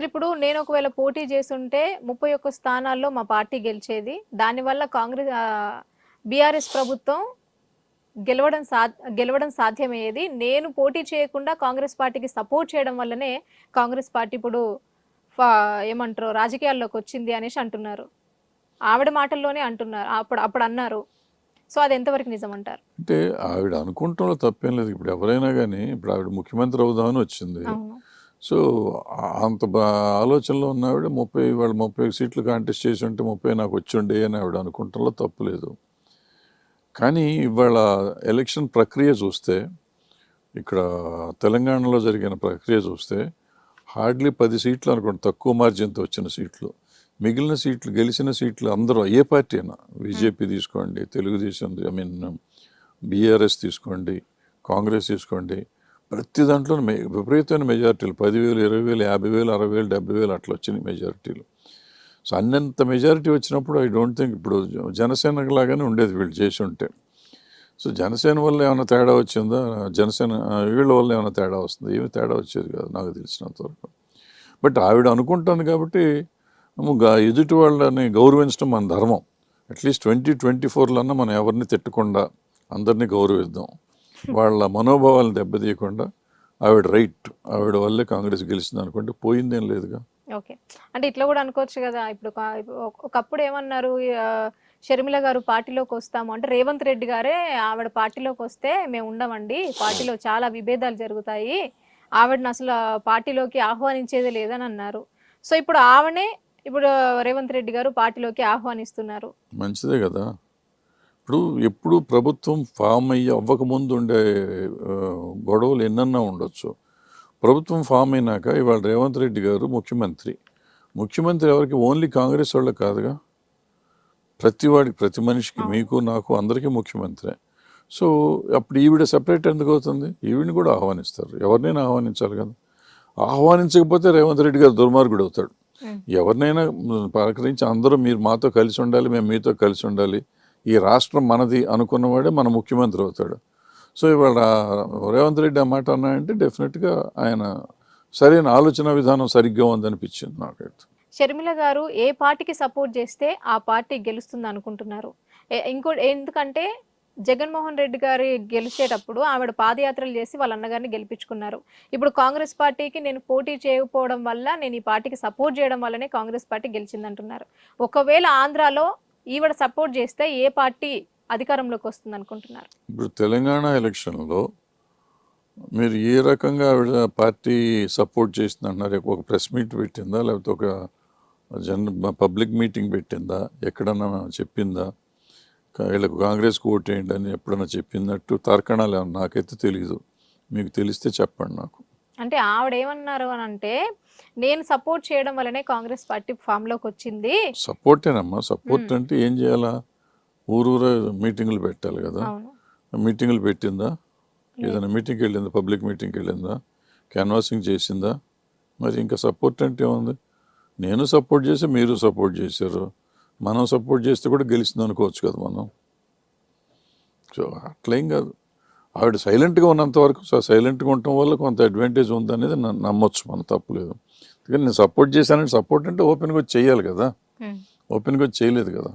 Sir ఇప్పుడు నేను ఒకవేళ పోటీ చేసుంటే 31 స్థానాల్లో మా పార్టీ గెలిచేది. దానివల్ల బీఆర్ఎస్ ప్రభుత్వం గెలవడం సాధ్యమయ్యేది. నేను పోటీ చేయకుండా కాంగ్రెస్ పార్టీకి సపోర్ట్ చేయడం వల్లనే కాంగ్రెస్ పార్టీ ఇప్పుడు ఫా ఏమంటారు రాజకీయాల్లోకి వచ్చింది అనేసి అంటున్నారు. ఆవిడ మాటల్లోనే అంటున్నారు. అప్పుడు అన్నారు. సో అది ఎంతవరకు నిజమంటారు? అంటే ఆవిడ అనుకుంటంలో తప్పేం లేదు. ఇప్పుడు ఎవరైనా కానీ ఇప్పుడు ఆవిడ ముఖ్యమంత్రి అవుదామని వచ్చింది. అవును. సో అంత ఆలోచనలో ఉన్న ఆవిడ 30 సీట్లు కాంటెస్ట్ చేసి ఉంటే 30 నాకు వచ్చుండే అని ఆవిడ అనుకుంటంలో తప్పు లేదు. కానీ ఇవాళ ఎలక్షన్ ప్రక్రియ చూస్తే, ఇక్కడ తెలంగాణలో జరిగిన ప్రక్రియ చూస్తే హార్డ్లీ 10 సీట్లు అనుకోండి తక్కువ మార్జిన్తో వచ్చిన సీట్లు. మిగిలిన సీట్లు గెలిచిన సీట్లు అందరూ ఏ పార్టీ అయినా, బీజేపీ తీసుకోండి, తెలుగుదేశం బీఆర్ఎస్ తీసుకోండి, కాంగ్రెస్ తీసుకోండి, ప్రతి దాంట్లో విపరీతమైన మెజారిటీలు 10,000, 20,000, 50,000, 60,000, 70,000 అట్లా వచ్చినాయి మెజారిటీలు. సో అన్నంత మెజారిటీ వచ్చినప్పుడు ఐ డోంట్ థింక్ ఇప్పుడు జనసేన లాగానే ఉండేది వీళ్ళు చేసి ఉంటే. సో జనసేన వల్ల ఏమైనా తేడా వచ్చిందా? వీళ్ళ వల్ల ఏమైనా తేడా వస్తుందా? ఏమి తేడా వచ్చేది కాదు నాకు తెలిసినంత వరకు. బట్ ఆవిడ అనుకుంటుంది కాబట్టి ఎదుటి వాళ్ళని గౌరవించడం మన ధర్మం. అట్లీస్ట్ 2024 మనం ఎవరిని తిట్టకుండా అందరినీ గౌరవిద్దాం. వాళ్ళ మనోభావాలను దెబ్బతీయకుండా ఆవిడ వల్లే కాంగ్రెస్ గెలిచింది అనుకుంటే పోయిందేం లేదుగా. ఓకే, అంటే ఇట్లా కూడా అనుకోవచ్చు కదా. ఇప్పుడు ఒకప్పుడు ఏమన్నారు, షర్మిల గారు పార్టీలోకి వస్తాము అంటే రేవంత్ రెడ్డి గారే ఆవిడ పార్టీలోకి వస్తే మేము ఉండమండి, పార్టీలో చాలా విభేదాలు జరుగుతాయి, ఆవిడని అసలు పార్టీలోకి ఆహ్వానించేదే లేదని అన్నారు. సో ఇప్పుడు రేవంత్ రెడ్డి గారు పార్టీలోకి ఆహ్వానిస్తున్నారు. మంచిదే కదా. ఇప్పుడు ఎప్పుడు ప్రభుత్వం ఫామ్ అవ్వకముందు ఉండే గొడవలు ఎన్నన్నా ఉండొచ్చు. ప్రభుత్వం ఫామ్ అయినాక ఇవాళ రేవంత్ రెడ్డి గారు ముఖ్యమంత్రి ఎవరికి? ఓన్లీ కాంగ్రెస్ వాళ్ళకి కాదుగా, ప్రతి మనిషికి, మీకు నాకు అందరికీ ముఖ్యమంత్రి. సో అప్పుడు ఈవిడ సెపరేట్ ఎందుకు అవుతుంది? ఈవిడిని కూడా ఆహ్వానిస్తారు, ఎవరినైనా ఆహ్వానించాలి కదా. ఆహ్వానించకపోతే రేవంత్ రెడ్డి గారు దుర్మార్గుడు అవుతాడు. ఎవరినైనా పలకరించి అందరూ మీరు మాతో కలిసి ఉండాలి, మేము మీతో కలిసి ఉండాలి, ఈ రాష్ట్రం మనది అనుకున్నవాడే మన ముఖ్యమంత్రి అవుతాడు. సో ఇవాళ రేవంత్ రెడ్డి ఆ మాట అన్నాయంటే డెఫినెట్గా ఆయన సరైన ఆలోచన విధానం సరిగ్గా ఉందనిపించింది నాకైతే. షర్మిల గారు ఏ పార్టీకి సపోర్ట్ చేస్తే ఆ పార్టీ గెలుస్తుంది అనుకుంటున్నారు? ఎందుకంటే జగన్మోహన్ రెడ్డి గారి గెలిచేటప్పుడు ఆవిడ పాదయాత్రలు చేసి వాళ్ళ అన్నగారిని గెలిపించుకున్నారు. ఇప్పుడు కాంగ్రెస్ పార్టీకి నేను పోటీ చేయకపోవడం వల్ల, నేను ఈ పార్టీకి సపోర్ట్ చేయడం వల్లనే కాంగ్రెస్ పార్టీ గెలిచిందంటున్నారు. ఒకవేళ ఆంధ్రాలో ఈవిడ సపోర్ట్ చేస్తే ఏ పార్టీ అధికారంలోకి వస్తుంది అనుకుంటున్నారు? ఇప్పుడు తెలంగాణ ఎలక్షన్లో మీరు ఏ రకంగా ఆవిడ పార్టీ సపోర్ట్ చేసింది అంటున్నారు? ఒక ప్రెస్ మీట్ పెట్టిందా, లేకపోతే ఒక పబ్లిక్ మీటింగ్ పెట్టిందా, ఎక్కడన్నా చెప్పిందా వీళ్ళకు కాంగ్రెస్కి ఓటు వేయండి అని ఎప్పుడన్నా చెప్పినట్టు తార్కణాలు ఏమన్నా? నాకైతే తెలీదు, మీకు తెలిస్తే చెప్పండి నాకు. అంటే ఆవిడ ఏమన్నారు అని అంటే, నేను సపోర్ట్ చేయడం వల్లనే కాంగ్రెస్ పార్టీ ఫామ్లోకి వచ్చింది. సపోర్టేనమ్మా. సపోర్ట్ అంటే ఏం చేయాలా? ఊరూరా మీటింగులు పెట్టాలి కదా. మీటింగులు పెట్టిందా? ఏదైనా మీటింగ్కి వెళ్ళిందా? పబ్లిక్ మీటింగ్కి వెళ్ళిందా? క్యాన్వాసింగ్ చేసిందా? మరి ఇంకా సపోర్ట్ అంటే ఏముంది? నేను సపోర్ట్ చేసి మీరు సపోర్ట్ చేశారు, మనం సపోర్ట్ చేస్తే కూడా గెలిచింది అనుకోవచ్చు కదా మనం. సో అట్లేం కాదు. ఆవిడ సైలెంట్గా ఉన్నంత వరకు, సైలెంట్గా ఉండటం వల్ల కొంత అడ్వాంటేజ్ ఉందనేది నమ్మొచ్చు, మనం తప్పులేదు. ఎందుకంటే నేను సపోర్ట్ చేశానంటే సపోర్ట్ అంటే ఓపెన్గా వచ్చి చేయాలి కదా, ఓపెన్గా వచ్చి చేయలేదు కదా.